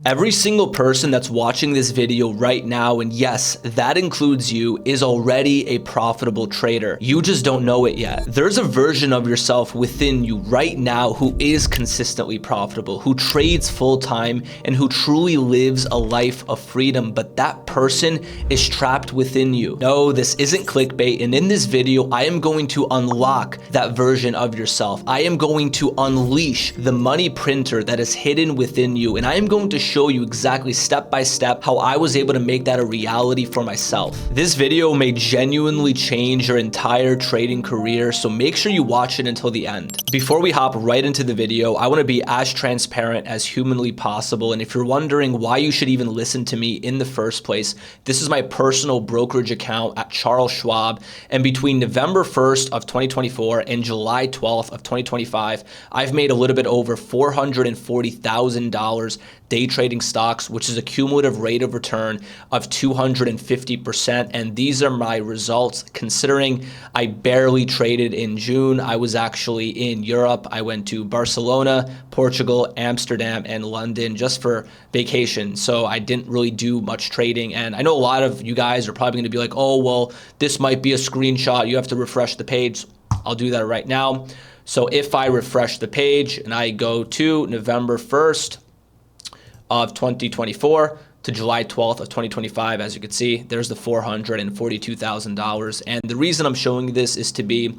Every single person that's watching this video right now, and yes, that includes you, is already a profitable trader. You just don't know it yet. There's a version of yourself within you right now who is consistently profitable, who trades full time, and who truly lives a life of freedom, but that person is trapped within you. No, this isn't clickbait, and in this video, I am going to unlock that version of yourself. I am going to unleash the money printer that is hidden within you, and I am going to show you exactly step by step how I was able to make that a reality for myself. This video may genuinely change your entire trading career, so make sure you watch it until the end. Before we hop right into the video, I want to be as transparent as humanly possible, and if you're wondering why you should even listen to me in the first place, this is my personal brokerage account at Charles Schwab, and between November 1st of 2024 and July 12th of 2025, I've made a little bit over $440,000 day trading stocks, which is a cumulative rate of return of 250%. And these are my results considering I barely traded in June. I was actually in Europe. I went to Barcelona, Portugal, Amsterdam, and London just for vacation. So I didn't really do much trading. And I know a lot of you guys are probably going to be like, oh, well, this might be a screenshot. You have to refresh the page. I'll do that right now. So if I refresh the page and I go to November 1st, of 2024 to July 12th of 2025, as you can see, there's the $442,000. And the reason I'm showing you this is to be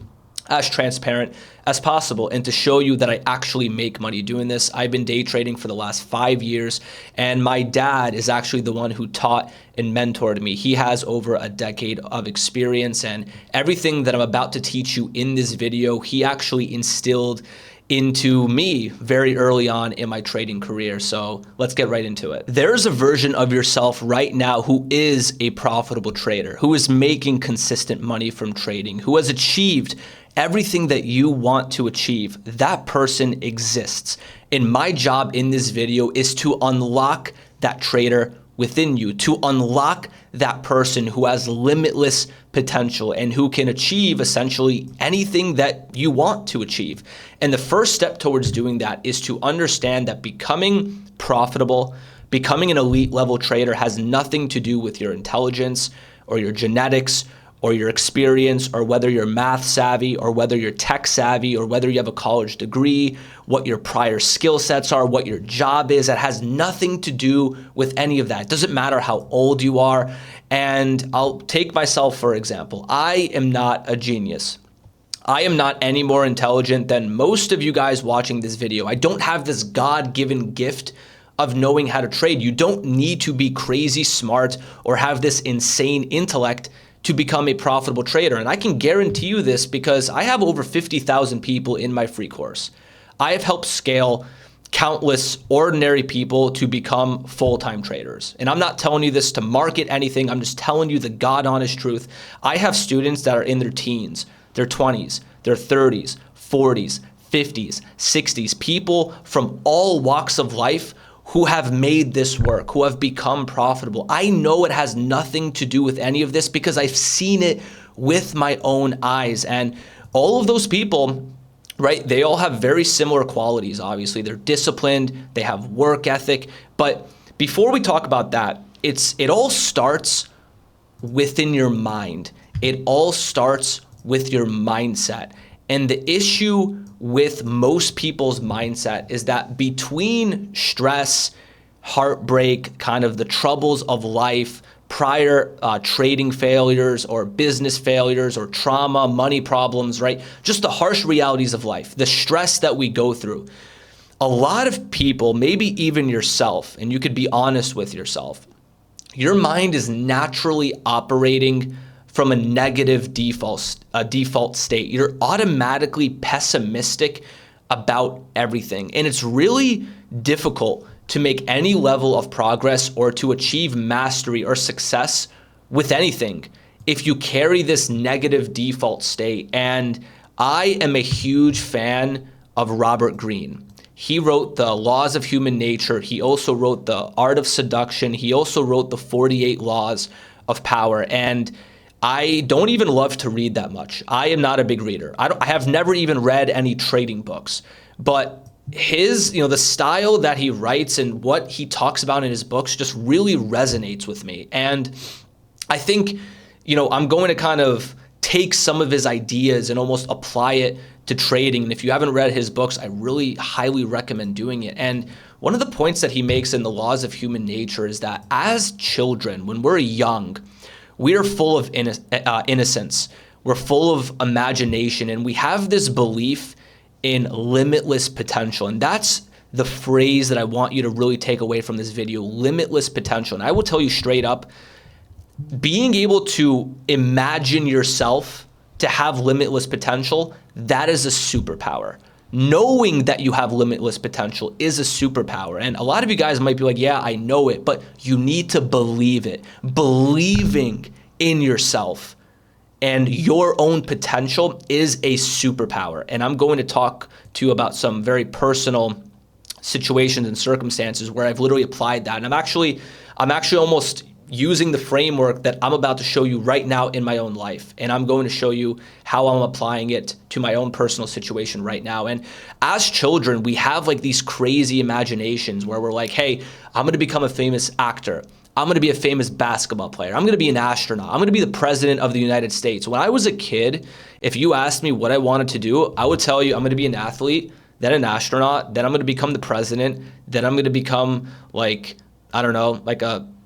as transparent as possible and to show you that I actually make money doing this. I've been day trading for the last 5 years, and my dad is actually the one who taught and mentored me. He has over a decade of experience, and everything that I'm about to teach you in this video, he actually instilled into me very early on in my trading career. So let's get right into it. There's a version of yourself right now who is a profitable trader, who is making consistent money from trading, who has achieved everything that you want to achieve. That person exists. And my job in this video is to unlock that trader within you, to unlock that person who has limitless potential and who can achieve essentially anything that you want to achieve. And the first step towards doing that is to understand that becoming profitable, becoming an elite level trader has nothing to do with your intelligence or your genetics or your experience, or whether you're math savvy, or whether you're tech savvy, or whether you have a college degree, what your prior skill sets are, what your job is. It has nothing to do with any of that. It doesn't matter how old you are. And I'll take myself for example. I am not a genius. I am not any more intelligent than most of you guys watching this video. I don't have this God-given gift of knowing how to trade. You don't need to be crazy smart or have this insane intellect to become a profitable trader. And I can guarantee you this because I have over 50,000 people in my free course. I have helped scale countless ordinary people to become full-time traders. And I'm not telling you this to market anything. I'm just telling you the God honest truth. I have students that are in their teens, their 20s, their 30s, 40s, 50s, 60s, people from all walks of life who have made this work, who have become profitable. I know it has nothing to do with any of this because I've seen it with my own eyes. And all of those people, right, they all have very similar qualities, obviously. They're disciplined, they have work ethic. But before we talk about that, it all starts within your mind. It all starts with your mindset. And the issue with most people's mindset is that between stress, heartbreak, kind of the troubles of life, prior trading failures or business failures or trauma, money problems, right? Just the harsh realities of life, the stress that we go through. A lot of people, maybe even yourself, and you could be honest with yourself, your mind is naturally operating from a negative default state. You're automatically pessimistic about everything. And it's really difficult to make any level of progress or to achieve mastery or success with anything if you carry this negative default state. And I am a huge fan of Robert Greene. He wrote The Laws of Human Nature. He also wrote The Art of Seduction. He also wrote The 48 Laws of Power. And I don't even love to read that much. I am not a big reader. I have never even read any trading books. But his, the style that he writes and what he talks about in his books just really resonates with me. And I think, I'm going to kind of take some of his ideas and almost apply it to trading. And if you haven't read his books, I really highly recommend doing it. And one of the points that he makes in The Laws of Human Nature is that as children, when we're young, we are full of innocence. We're full of imagination, and we have this belief in limitless potential. And that's the phrase that I want you to really take away from this video, limitless potential. And I will tell you straight up, being able to imagine yourself to have limitless potential, that is a superpower. Knowing that you have limitless potential is a superpower. And a lot of you guys might be like, yeah, I know it, but you need to believe it. Believing in yourself and your own potential is a superpower. And I'm going to talk to you about some very personal situations and circumstances where I've literally applied that. And I'm actually almost using the framework that I'm about to show you right now in my own life. And I'm going to show you how I'm applying it to my own personal situation right now. And as children, we have like these crazy imaginations where we're like, hey, I'm going to become a famous actor. I'm going to be a famous basketball player. I'm going to be an astronaut. I'm going to be the president of the United States. When I was a kid, if you asked me what I wanted to do, I would tell you I'm going to be an athlete, then an astronaut, then I'm going to become the president, then I'm going to become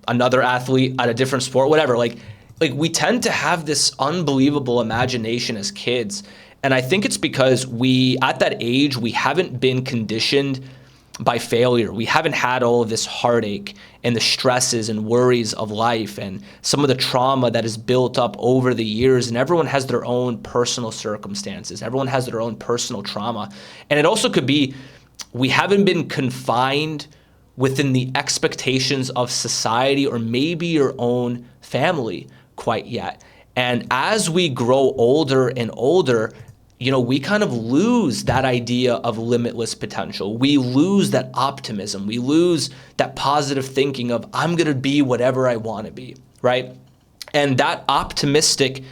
another athlete at a different sport, whatever. Like we tend to have this unbelievable imagination as kids. And I think it's because at that age, we haven't been conditioned by failure. We haven't had all of this heartache and the stresses and worries of life and some of the trauma that is built up over the years. And everyone has their own personal circumstances. Everyone has their own personal trauma. And it also could be we haven't been confined within the expectations of society or maybe your own family quite yet. And as we grow older and older, we kind of lose that idea of limitless potential. We lose that optimism. We lose that positive thinking of I'm going to be whatever I want to be, right? And that optimistic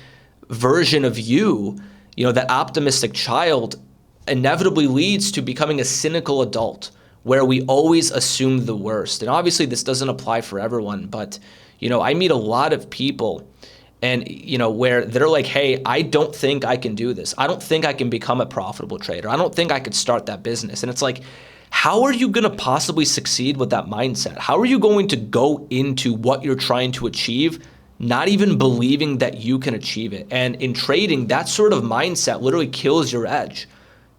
version of you, that optimistic child inevitably leads to becoming a cynical adult where we always assume the worst. And obviously this doesn't apply for everyone, but I meet a lot of people and where they're like, hey, I don't think I can do this. I don't think I can become a profitable trader. I don't think I could start that business. And it's like, how are you going to possibly succeed with that mindset? How are you going to go into what you're trying to achieve not even believing that you can achieve it? And in trading, that sort of mindset literally kills your edge.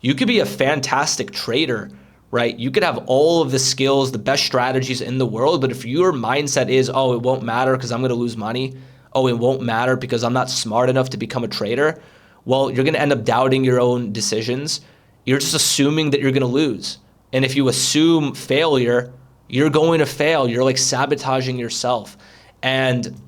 You could be a fantastic trader, right? You could have all of the skills, the best strategies in the world, but if your mindset is, oh, it won't matter because I'm going to lose money, oh, it won't matter because I'm not smart enough to become a trader, well, you're going to end up doubting your own decisions. You're just assuming that you're going to lose. And if you assume failure, you're going to fail. You're like sabotaging yourself. And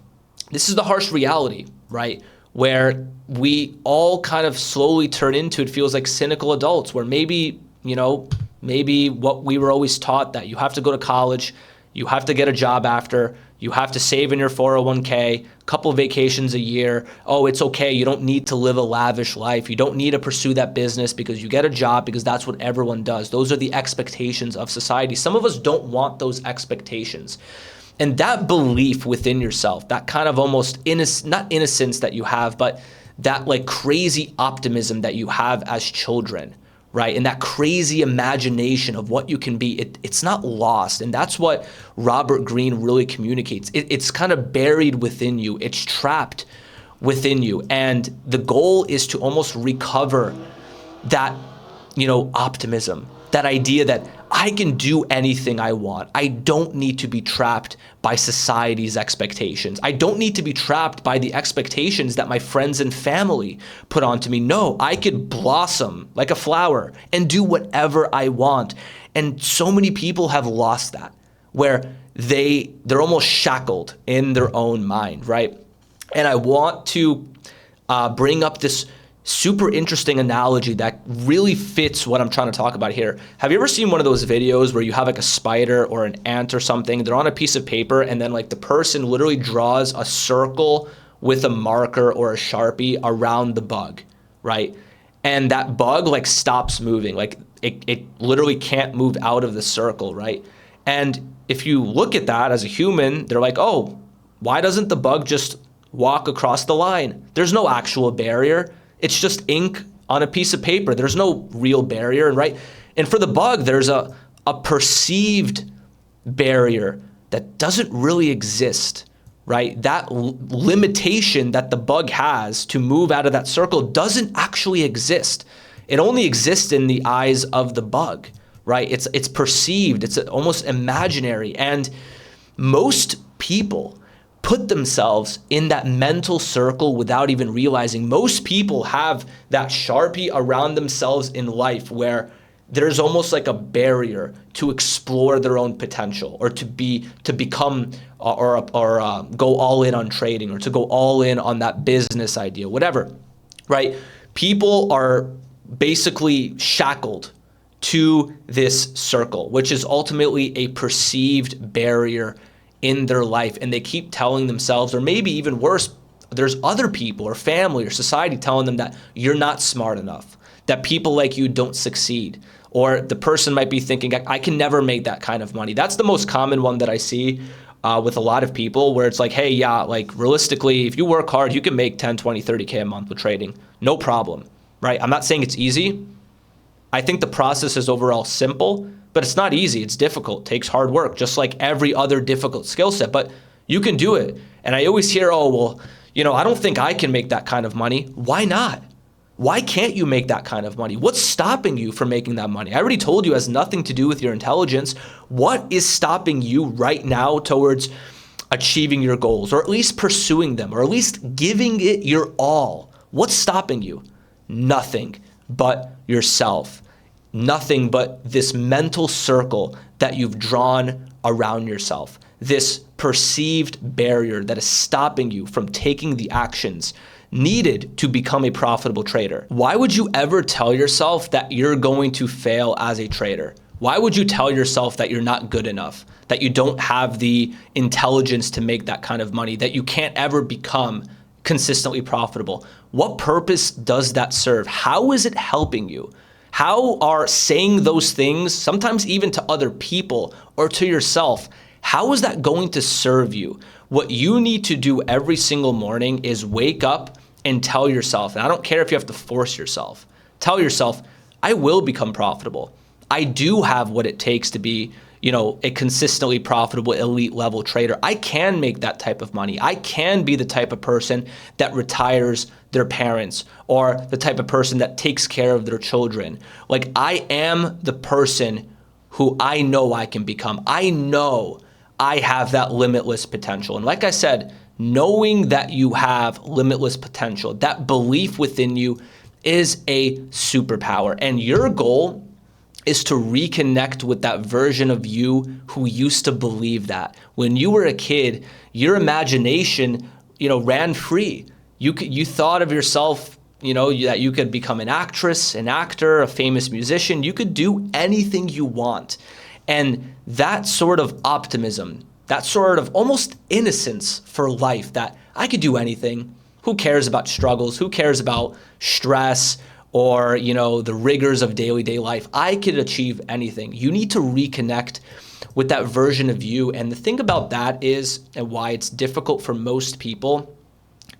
this is the harsh reality, right? Where we all kind of slowly turn into, it feels like cynical adults, where maybe what we were always taught that you have to go to college, you have to get a job after, you have to save in your 401k, a couple of vacations a year. Oh, it's okay. You don't need to live a lavish life. You don't need to pursue that business because you get a job because that's what everyone does. Those are the expectations of society. Some of us don't want those expectations. And that belief within yourself, that kind of almost not innocence that you have, but that like crazy optimism that you have as children, right? And that crazy imagination of what you can be, it's not lost. And that's what Robert Greene really communicates. It's kind of buried within you. It's trapped within you. And the goal is to almost recover that, optimism, that idea that I can do anything I want. I don't need to be trapped by society's expectations. I don't need to be trapped by the expectations that my friends and family put onto me. No, I could blossom like a flower and do whatever I want. And so many people have lost that, where they're almost shackled in their own mind, right? And I want to bring up this super interesting analogy that really fits what I'm trying to talk about here. Have you ever seen one of those videos where you have like a spider or an ant or something, they're on a piece of paper and then like the person literally draws a circle with a marker or a Sharpie around the bug, right? And that bug like stops moving. Like it literally can't move out of the circle, right? And if you look at that as a human, they're like, oh, why doesn't the bug just walk across the line? There's no actual barrier. It's just ink on a piece of paper. There's no real barrier, right? And for the bug, there's a perceived barrier that doesn't really exist, right? That limitation that the bug has to move out of that circle doesn't actually exist. It only exists in the eyes of the bug, right? It's perceived, it's almost imaginary. And most people put themselves in that mental circle without even realizing. Most people have that Sharpie around themselves in life where there's almost like a barrier to explore their own potential, or to become or go all in on trading, or to go all in on that business idea, whatever, right? People are basically shackled to this circle, which is ultimately a perceived barrier in their life. And they keep telling themselves, or maybe even worse, there's other people or family or society telling them that you're not smart enough, that people like you don't succeed. Or the person might be thinking, I can never make that kind of money. That's the most common one that I see with a lot of people, where it's like, hey, yeah, like realistically, if you work hard, you can make 10, 20, 30K a month with trading. No problem, right? I'm not saying it's easy. I think the process is overall simple, but it's not easy. It's difficult. It takes hard work, just like every other difficult skill set, but you can do it. And I always hear, oh, well, I don't think I can make that kind of money. Why not? Why can't you make that kind of money? What's stopping you from making that money? I already told you it has nothing to do with your intelligence. What is stopping you right now towards achieving your goals, or at least pursuing them, or at least giving it your all? What's stopping you? Nothing but yourself. Nothing but this mental circle that you've drawn around yourself. This perceived barrier that is stopping you from taking the actions needed to become a profitable trader. Why would you ever tell yourself that you're going to fail as a trader? Why would you tell yourself that you're not good enough, that you don't have the intelligence to make that kind of money, that you can't ever become consistently profitable? What purpose does that serve? How is it helping you? How are saying those things, sometimes even to other people or to yourself, how is that going to serve you? What you need to do every single morning is wake up and tell yourself, and I don't care if you have to force yourself, tell yourself, I will become profitable. I do have what it takes to be, a consistently profitable elite level trader. I can make that type of money. I can be the type of person that retires their parents, or the type of person that takes care of their children. Like, I am the person who I know I can become. I know I have that limitless potential. And like I said, knowing that you have limitless potential, that belief within you, is a superpower. And your goal is to reconnect with that version of you who used to believe that. When you were a kid, your imagination, ran free. You thought of yourself, that you could become an actress, an actor, a famous musician. You could do anything you want. And that sort of optimism, that sort of almost innocence for life, that I could do anything. Who cares about struggles? Who cares about stress or, the rigors of day life? I could achieve anything. You need to reconnect with that version of you. And the thing about that is, and why it's difficult for most people,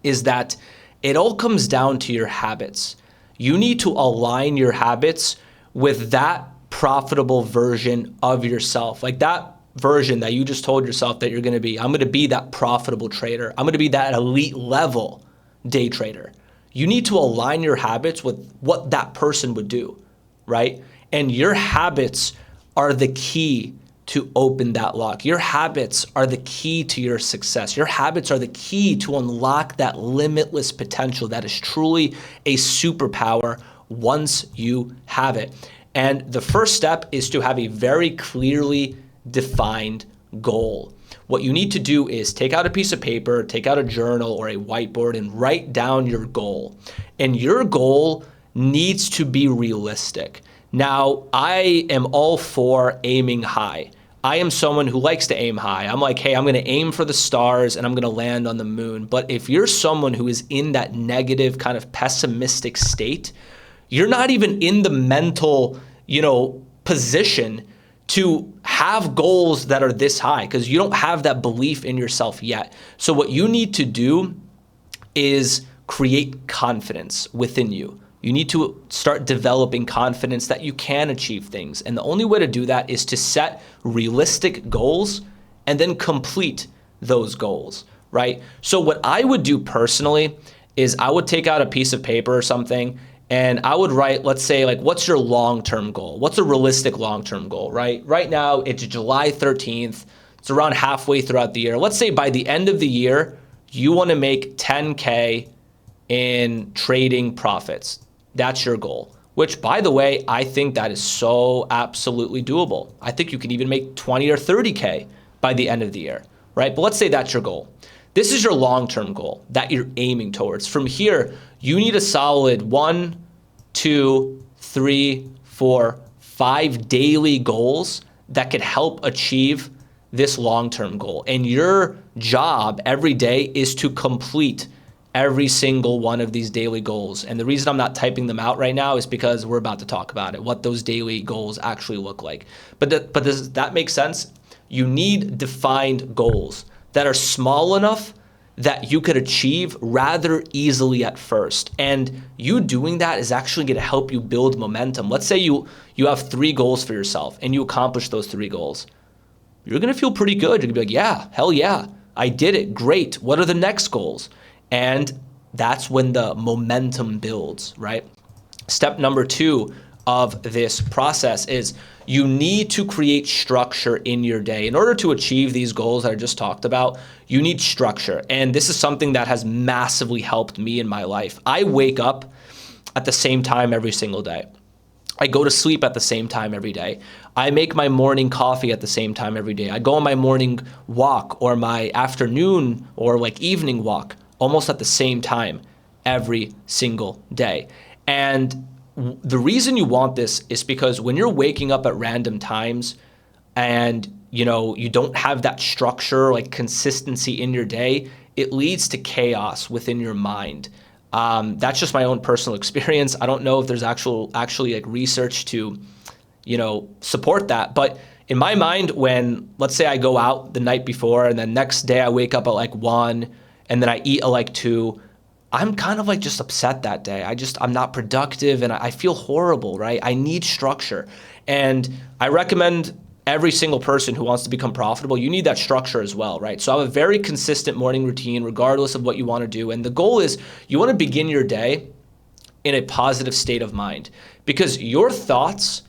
is that it all comes down to your habits. You need to align your habits with that profitable version of yourself. Like that version that you just told yourself that you're going to be. I'm going to be that profitable trader. I'm going to be that elite level day trader. You need to align your habits with what that person would do, right? And your habits are the key to open that lock. Your habits are the key to your success. Your habits are the key to unlock that limitless potential that is truly a superpower once you have it. And the first step is to have a very clearly defined goal. What you need to do is take out a piece of paper, take out a journal or a whiteboard, and write down your goal. And your goal needs to be realistic. Now, I am all for aiming high. I am someone who likes to aim high. I'm like, hey, I'm going to aim for the stars and I'm going to land on the moon. But if you're someone who is in that negative kind of pessimistic state, you're not even in the mental position to have goals that are this high because you don't have that belief in yourself yet. So what you need to do is create confidence within you. You need to start developing confidence that you can achieve things. And the only way to do that is to set realistic goals and then complete those goals, right? So what I would do personally is I would take out a piece of paper or something and I would write, let's say, like, what's your long-term goal? What's a realistic long-term goal, right? Right now, it's July 13th. It's around halfway throughout the year. Let's say by the end of the year, you want to make 10K in trading profits. That's your goal, which, by the way, I think that is so absolutely doable. I think you can even make 20 or 30K by the end of the year, right? But let's say that's your goal. This is your long-term goal that you're aiming towards. From here, you need a solid 1, 2, 3, 4, 5 daily goals that could help achieve this long-term goal. And your job every day is to complete every single one of these daily goals. And the reason I'm not typing them out right now is because we're about to talk about it, what those daily goals actually look like. But does that make sense? You need defined goals that are small enough that you could achieve rather easily at first. And you doing that is actually going to help you build momentum. Let's say you have 3 goals for yourself and you accomplish those 3 goals. You're going to feel pretty good. You're going to be like, yeah, hell yeah, I did it. Great. What are the next goals? And that's when the momentum builds, right? Step number 2 of this process is you need to create structure in your day. In order to achieve these goals that I just talked about, you need structure. And this is something that has massively helped me in my life. I wake up at the same time every single day. I go to sleep at the same time every day. I make my morning coffee at the same time every day. I go on my morning walk or my afternoon or like evening walk almost at the same time every single day. And the reason you want this is because when you're waking up at random times and you don't have that structure, like consistency in your day, it leads to chaos within your mind. That's just my own personal experience. I don't know if there's actually like research to support that. But in my mind, when let's say I go out the night before and then next day I wake up at like 1 and then I eat at like 2, I'm kind of like just upset that day. I'm not productive and I feel horrible, right? I need structure. And I recommend every single person who wants to become profitable, you need that structure as well, right? So I have a very consistent morning routine regardless of what you want to do. And the goal is you want to begin your day in a positive state of mind because your thoughts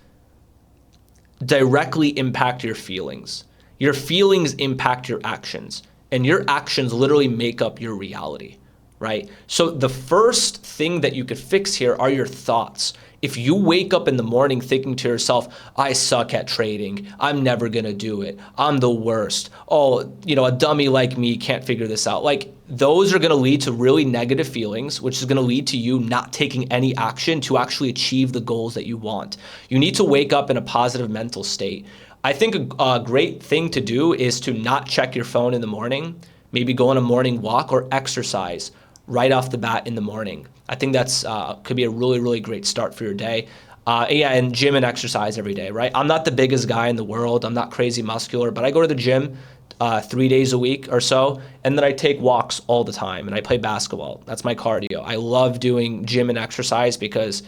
directly impact your feelings. Your feelings impact your actions and your actions literally make up your reality. Right? So the first thing that you could fix here are your thoughts. If you wake up in the morning thinking to yourself, I suck at trading, I'm never going to do it, I'm the worst, oh, a dummy like me can't figure this out. Like those are going to lead to really negative feelings, which is going to lead to you not taking any action to actually achieve the goals that you want. You need to wake up in a positive mental state. I think a great thing to do is to not check your phone in the morning, maybe go on a morning walk or exercise right off the bat in the morning. I think that's could be a really, really great start for your day. And gym and exercise every day, right? I'm not the biggest guy in the world. I'm not crazy muscular, but I go to the gym 3 days a week or so, and then I take walks all the time, and I play basketball. That's my cardio. I love doing gym and exercise because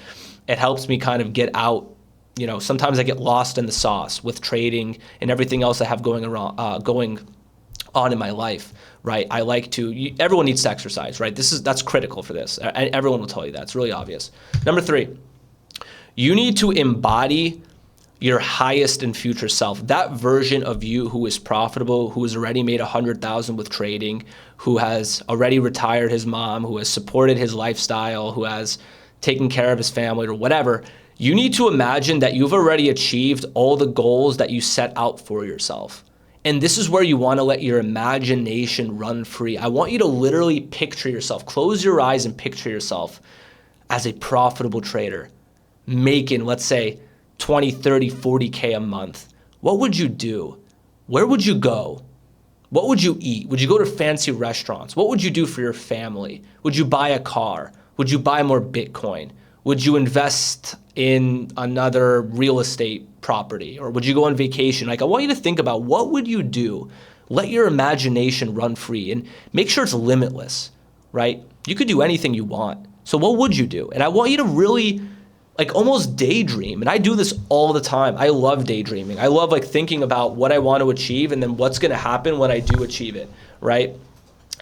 it helps me kind of get out. Sometimes I get lost in the sauce with trading and everything else I have going on in my life. Right, I like to. Everyone needs to exercise, right? That's critical for this. Everyone will tell you that. It's really obvious. Number 3, you need to embody your highest and future self. That version of you who is profitable, who has already made $100,000 with trading, who has already retired his mom, who has supported his lifestyle, who has taken care of his family or whatever. You need to imagine that you've already achieved all the goals that you set out for yourself. And this is where you want to let your imagination run free. I want you to literally picture yourself, close your eyes and picture yourself as a profitable trader, making, let's say, 20, 30, 40K a month. What would you do? Where would you go? What would you eat? Would you go to fancy restaurants? What would you do for your family? Would you buy a car? Would you buy more Bitcoin? Would you invest in another real estate property? Or would you go on vacation? Like, I want you to think about, what would you do? Let your imagination run free and make sure it's limitless, right? You could do anything you want. So what would you do? And I want you to really like almost daydream. And I do this all the time. I love daydreaming. I love like thinking about what I want to achieve and then what's going to happen when I do achieve it, right?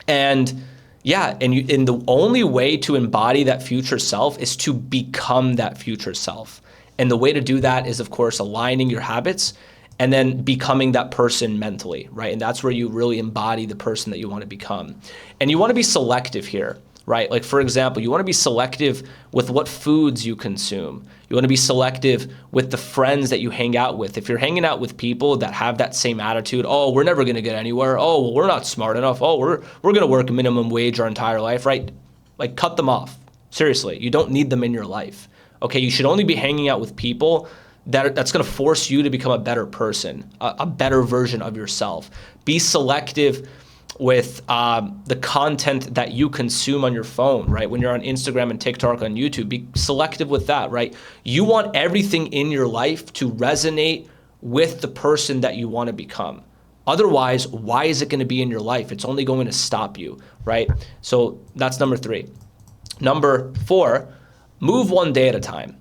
And yeah, and the only way to embody that future self is to become that future self. And the way to do that is, of course, aligning your habits and then becoming that person mentally, right? And that's where you really embody the person that you want to become. And you want to be selective here, right? Like, for example, you want to be selective with what foods you consume. You want to be selective with the friends that you hang out with. If you're hanging out with people that have that same attitude, oh, we're never going to get anywhere. Oh, well, we're not smart enough. Oh, we're going to work minimum wage our entire life, right? Like, cut them off. Seriously, you don't need them in your life. Okay, you should only be hanging out with people that's going to force you to become a better person, a better version of yourself. Be selective with the content that you consume on your phone, right? When you're on Instagram and TikTok, on YouTube, be selective with that, right? You want everything in your life to resonate with the person that you want to become. Otherwise, why is it going to be in your life? It's only going to stop you, right? So that's number 3. Number 4, move one day at a time,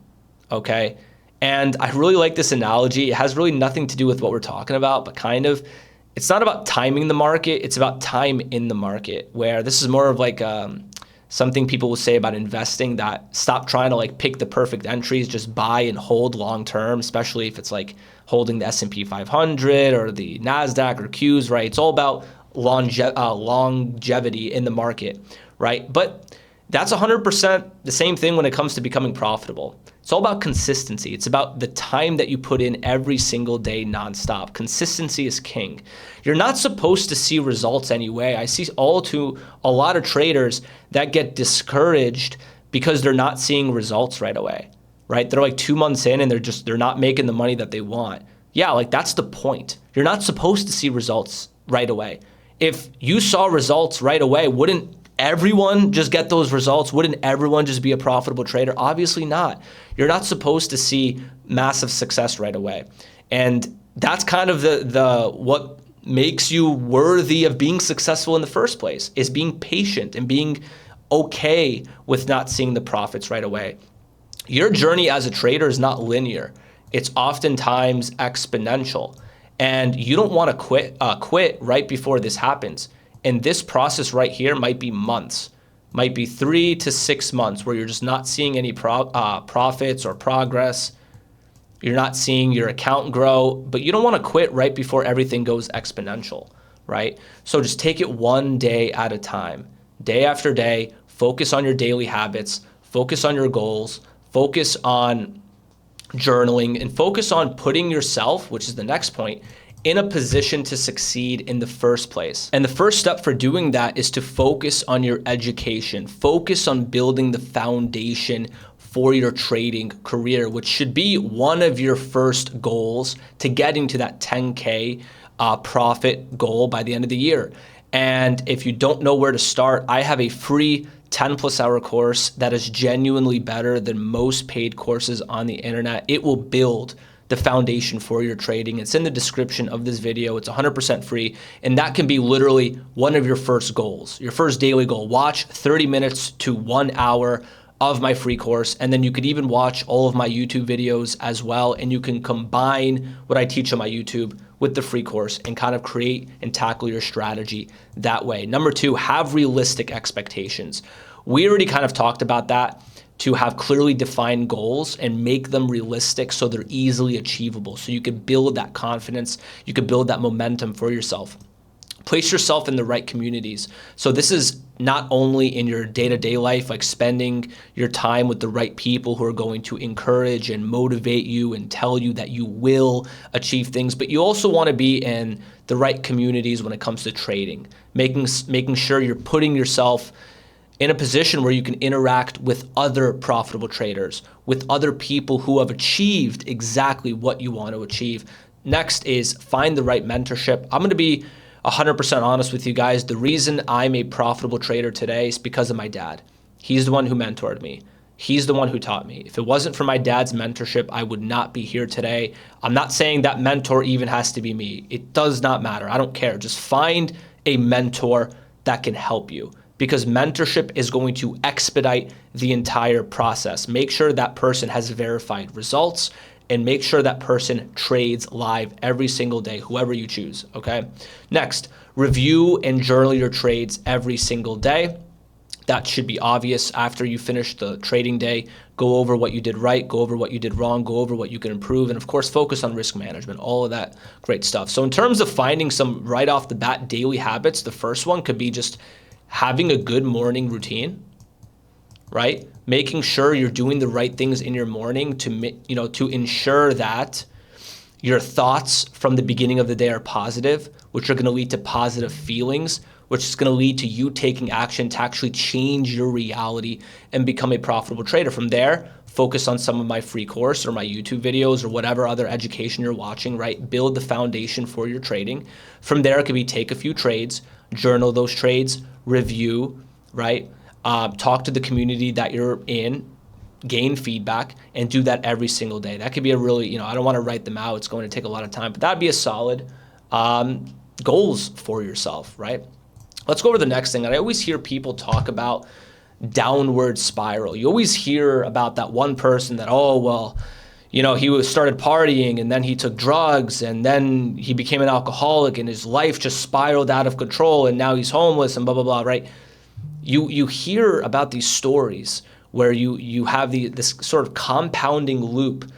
okay? And I really like this analogy. It has really nothing to do with what we're talking about, but kind of. It's not about timing the market, it's about time in the market, where this is more of like something people will say about investing, that stop trying to like pick the perfect entries, just buy and hold long term, especially if it's like holding the S&P 500 or the NASDAQ or Qs, right? It's all about longevity in the market, right? But that's 100% the same thing when it comes to becoming profitable. It's all about consistency. It's about the time that you put in every single day nonstop. Consistency is king. You're not supposed to see results anyway. I see a lot of traders that get discouraged because they're not seeing results right away, right? They're like 2 months in and they're not making the money that they want. Yeah, like that's the point. You're not supposed to see results right away. If you saw results right away, wouldn't everyone just get those results? Wouldn't everyone just be a profitable trader? Obviously not. You're not supposed to see massive success right away. And that's kind of the what makes you worthy of being successful in the first place, is being patient and being okay with not seeing the profits right away. Your journey as a trader is not linear. It's oftentimes exponential. And you don't want to quit right before this happens. And this process right here might be months, might be 3 to 6 months where you're just not seeing any profits or progress. You're not seeing your account grow, but you don't want to quit right before everything goes exponential, right? So just take it one day at a time, day after day. Focus on your daily habits, focus on your goals, focus on journaling, and focus on putting yourself, which is the next point, in a position to succeed in the first place. And the first step for doing that is to focus on your education. Focus on building the foundation for your trading career, which should be one of your first goals to getting to that 10K profit goal by the end of the year. And if you don't know where to start, I have a free 10+ hour course that is genuinely better than most paid courses on the internet. It will build the foundation for your trading. It's in the description of this video. It's 100% free. And that can be literally one of your first goals, your first daily goal. Watch 30 minutes to 1 hour of my free course. And then you could even watch all of my YouTube videos as well. And you can combine what I teach on my YouTube with the free course and kind of create and tackle your strategy that way. Number 2, have realistic expectations. We already kind of talked about that, to have clearly defined goals and make them realistic so they're easily achievable. So you could build that confidence, you could build that momentum for yourself. Place yourself in the right communities. So this is not only in your day-to-day life, like spending your time with the right people who are going to encourage and motivate you and tell you that you will achieve things, but you also want to be in the right communities when it comes to trading, making sure you're putting yourself in a position where you can interact with other profitable traders, with other people who have achieved exactly what you want to achieve. Next is find the right mentorship. I'm going to be 100% honest with you guys. The reason I'm a profitable trader today is because of my dad. He's the one who mentored me. He's the one who taught me. If it wasn't for my dad's mentorship, I would not be here today. I'm not saying that mentor even has to be me. It does not matter. I don't care. Just find a mentor that can help you, because mentorship is going to expedite the entire process. Make sure that person has verified results, and make sure that person trades live every single day, whoever you choose, okay? Next, review and journal your trades every single day. That should be obvious. After you finish the trading day, go over what you did right, go over what you did wrong, go over what you can improve, and of course, focus on risk management, all of that great stuff. So in terms of finding some right off the bat daily habits, the first one could be just having a good morning routine, right? Making sure you're doing the right things in your morning to ensure that your thoughts from the beginning of the day are positive, which are going to lead to positive feelings, which is going to lead to you taking action to actually change your reality and become a profitable trader. From there, focus on some of my free course or my YouTube videos or whatever other education you're watching, right? Build the foundation for your trading. From there, it could be take a few trades, journal those trades, review, right? Talk to the community that you're in, gain feedback, and do that every single day. That could be a really, I don't want to write them out. It's going to take a lot of time, but that'd be a solid goals for yourself, right? Let's go over the next thing. And I always hear people talk about downward spiral. You always hear about that one person that, he started partying and then he took drugs and then he became an alcoholic and his life just spiraled out of control and now he's homeless and blah, blah, blah, right? You hear about these stories where you have this sort of compounding loop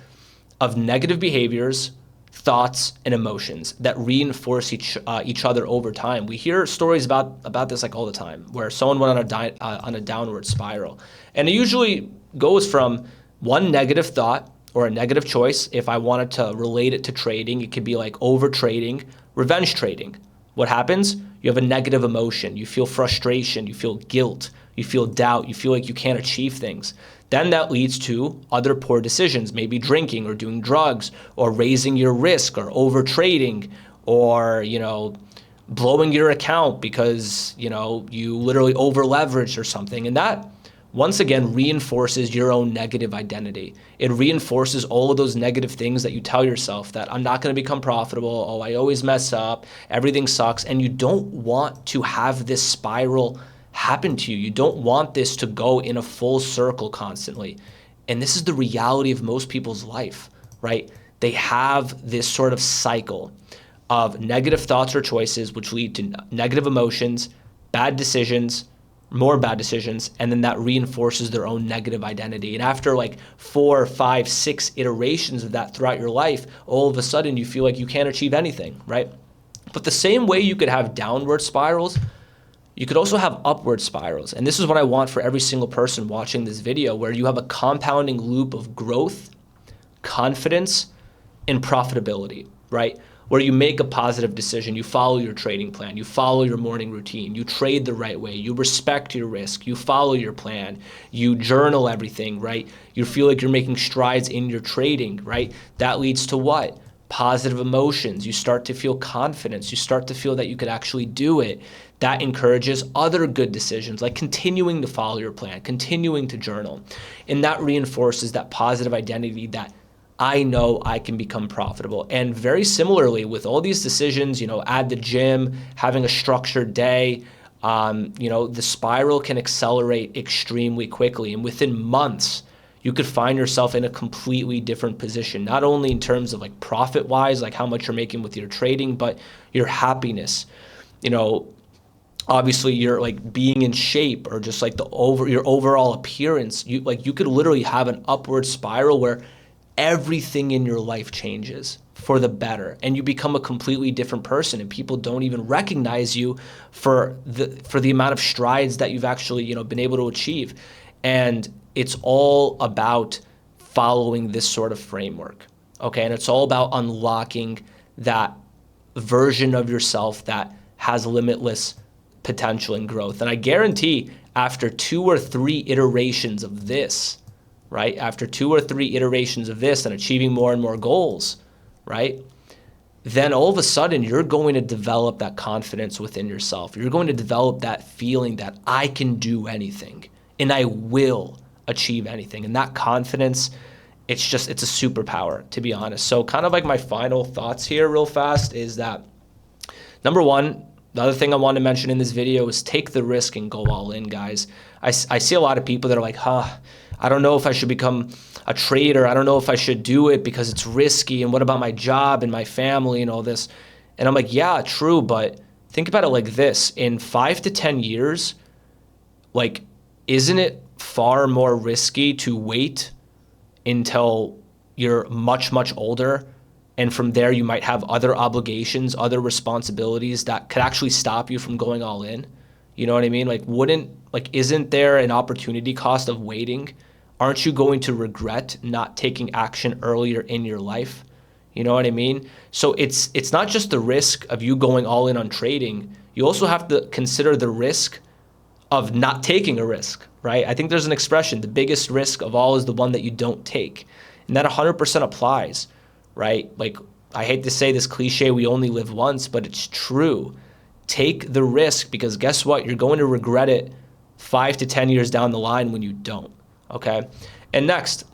of negative behaviors, thoughts, and emotions that reinforce each other over time. We hear stories about this like all the time, where someone went on a downward spiral. And it usually goes from one negative thought or a negative choice. If I wanted to relate it to trading, it could be like over trading, revenge trading. What happens? You have a negative emotion. You feel frustration. You feel guilt. You feel doubt. You feel like you can't achieve things. Then that leads to other poor decisions, maybe drinking or doing drugs or raising your risk or over trading or, blowing your account because, you literally over leveraged or something. And that, once again, reinforces your own negative identity. It reinforces all of those negative things that you tell yourself, that I'm not going to become profitable. Oh, I always mess up. Everything sucks. And you don't want to have this spiral happen to you. You don't want this to go in a full circle constantly. And this is the reality of most people's life, right? They have this sort of cycle of negative thoughts or choices, which lead to negative emotions, bad decisions, more bad decisions, and then that reinforces their own negative identity. And after like 4, 5, 6 iterations of that throughout your life, all of a sudden you feel like you can't achieve anything, right? But the same way you could have downward spirals, you could also have upward spirals. And this is what I want for every single person watching this video, where you have a compounding loop of growth, confidence, and profitability, right? Where you make a positive decision, you follow your trading plan, you follow your morning routine, you trade the right way, you respect your risk, you follow your plan, you journal everything, right? You feel like you're making strides in your trading, right? That leads to what? Positive emotions. You start to feel confidence. You start to feel that you could actually do it. That encourages other good decisions, like continuing to follow your plan, continuing to journal. And that reinforces that positive identity that I know I can become profitable. And very similarly with all these decisions, add the gym, having a structured day, the spiral can accelerate extremely quickly. And within months, you could find yourself in a completely different position, not only in terms of like profit-wise, like how much you're making with your trading, but your happiness. Obviously you're like being in shape, or just like your overall appearance. You could literally have an upward spiral where everything in your life changes for the better, and you become a completely different person, and people don't even recognize you for the amount of strides that you've actually been able to achieve. And it's all about following this sort of framework, okay? And it's all about unlocking that version of yourself that has limitless potential and growth. And I guarantee after 2 or 3 iterations of this, right? After 2 or 3 iterations of this and achieving more and more goals, right? Then all of a sudden you're going to develop that confidence within yourself. You're going to develop that feeling that I can do anything, and I will achieve anything. And that confidence, it's a superpower, to be honest. So kind of like my final thoughts here real fast is that, number one, the other thing I want to mention in this video is take the risk and go all in, guys. I see a lot of people that are like, I don't know if I should become a trader. I don't know if I should do it because it's risky. And what about my job and my family and all this? And I'm like, yeah, true. But think about it like this. In 5 to 10 years, like, isn't it far more risky to wait until you're much, much older? And from there, you might have other obligations, other responsibilities that could actually stop you from going all in. You know what I mean? Isn't there an opportunity cost of waiting? Aren't you going to regret not taking action earlier in your life? You know what I mean? So it's not just the risk of you going all in on trading. You also have to consider the risk of not taking a risk, right? I think there's an expression, the biggest risk of all is the one that you don't take. And that 100% applies, right? Like, I hate to say this cliche, we only live once, but it's true. Take the risk, because guess what? You're going to regret it 5 to 10 years down the line when you don't, okay? And next,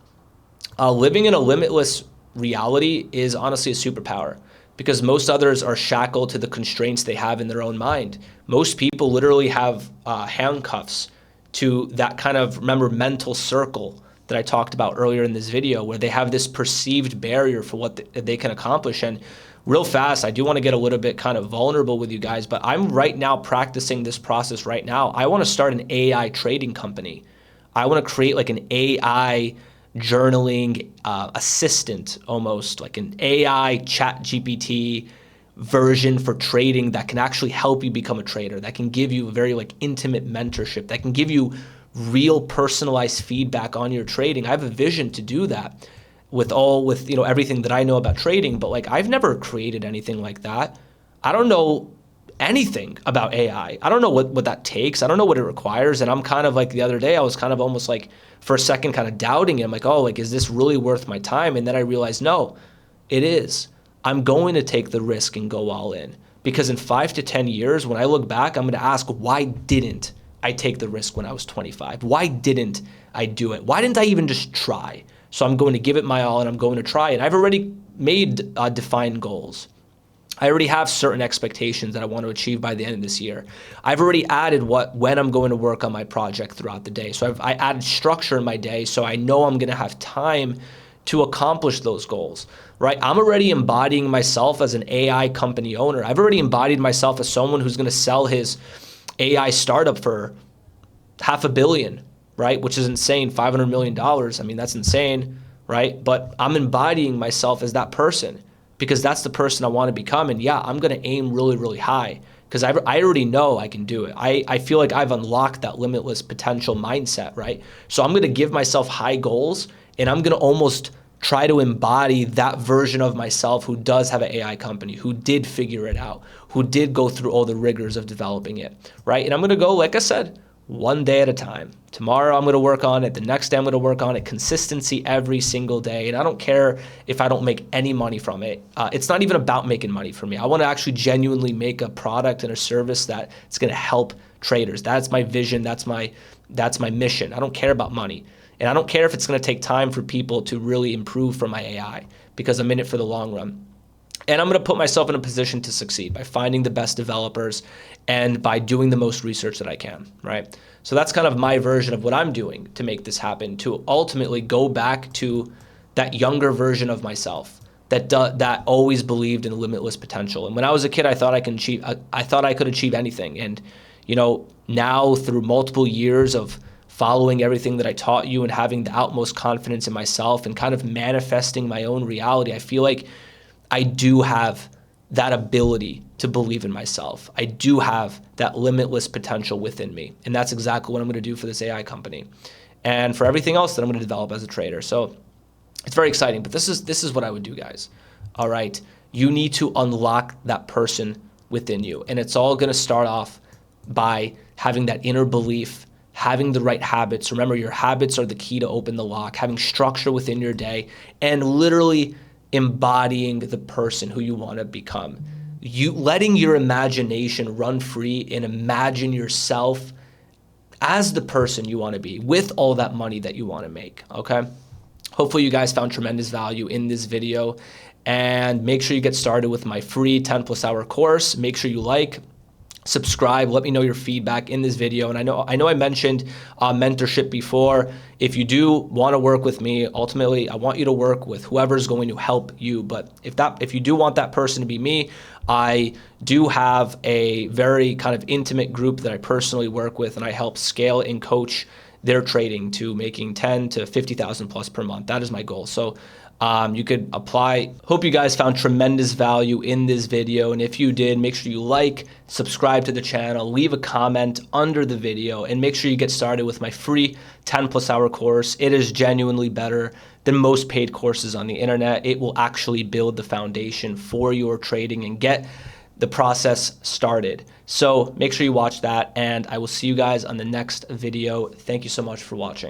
living in a limitless reality is honestly a superpower, because most others are shackled to the constraints they have in their own mind. Most people literally have handcuffs to that kind of, remember, mental circle that I talked about earlier in this video, where they have this perceived barrier for what they can accomplish. And real fast, I do want to get a little bit kind of vulnerable with you guys, but I'm right now practicing this process right now. I want to start an AI trading company. I want to create like an AI journaling assistant, almost like an AI chat GPT version for trading that can actually help you become a trader, that can give you a very like intimate mentorship, that can give you real personalized feedback on your trading. I have a vision to do that with everything that I know about trading, but like, I've never created anything like that. I don't know anything about AI. I don't know what that takes. I don't know what it requires. And I'm kind of like, the other day, I was kind of almost like, for a second, kind of doubting it. I'm like, oh, like, is this really worth my time? And then I realized, no, it is. I'm going to take the risk and go all in, because in 5 to 10 years, when I look back, I'm going to ask, why didn't I take the risk when I was 25? Why didn't I do it? Why didn't I even just try? So I'm going to give it my all, and I'm going to try it. I've already made defined goals. I already have certain expectations that I want to achieve by the end of this year. I've already added when I'm going to work on my project throughout the day. So I added structure in my day, so I know I'm going to have time to accomplish those goals, right? I'm already embodying myself as an AI company owner. I've already embodied myself as someone who's going to sell his AI startup for $500 million, right? Which is insane. $500 million. I mean, that's insane, right? But I'm embodying myself as that person, because that's the person I want to become. And yeah, I'm going to aim really, really high, because I already know I can do it. I feel like I've unlocked that limitless potential mindset, right? So I'm going to give myself high goals, and I'm going to almost try to embody that version of myself who does have an AI company, who did figure it out, who did go through all the rigors of developing it, right? And I'm going to go, like I said, one day at a time. Tomorrow I'm going to work on it. The next day I'm going to work on it. Consistency every single day. And I don't care if I don't make any money from it. It's not even about making money for me. I want to actually genuinely make a product and a service that it's going to help traders. That's my vision. That's my mission. I don't care about money. And I don't care if it's going to take time for people to really improve from my AI, because I'm in it for the long run. And I'm going to put myself in a position to succeed by finding the best developers and by doing the most research that I can, right? So that's kind of my version of what I'm doing to make this happen, to ultimately go back to that younger version of myself that always believed in limitless potential. And when I was a kid, I thought I could achieve anything. And now through multiple years of following everything that I taught you and having the utmost confidence in myself and kind of manifesting my own reality, I feel like I do have that ability to believe in myself. I do have that limitless potential within me. And that's exactly what I'm going to do for this AI company and for everything else that I'm going to develop as a trader. So it's very exciting, but this is what I would do, guys. All right. You need to unlock that person within you. And it's all going to start off by having that inner belief, having the right habits. Remember, your habits are the key to open the lock, having structure within your day, and literally embodying the person who you want to become. You letting your imagination run free and imagine yourself as the person you want to be with all that money that you want to make, okay? Hopefully you guys found tremendous value in this video, and make sure you get started with my free 10+ hour course. Make sure you subscribe, let me know your feedback in this video. And I know I mentioned mentorship before. If you do want to work with me, ultimately I want you to work with whoever's going to help you. But if you do want that person to be me, I do have a very kind of intimate group that I personally work with, and I help scale and coach their trading to making 10 to 50,000 plus per month. That is my goal. So you could apply. Hope you guys found tremendous value in this video. And if you did, make sure you subscribe to the channel, leave a comment under the video, and make sure you get started with my free 10+ hour course. It is genuinely better than most paid courses on the internet. It will actually build the foundation for your trading and get the process started. So make sure you watch that, and I will see you guys on the next video. Thank you so much for watching.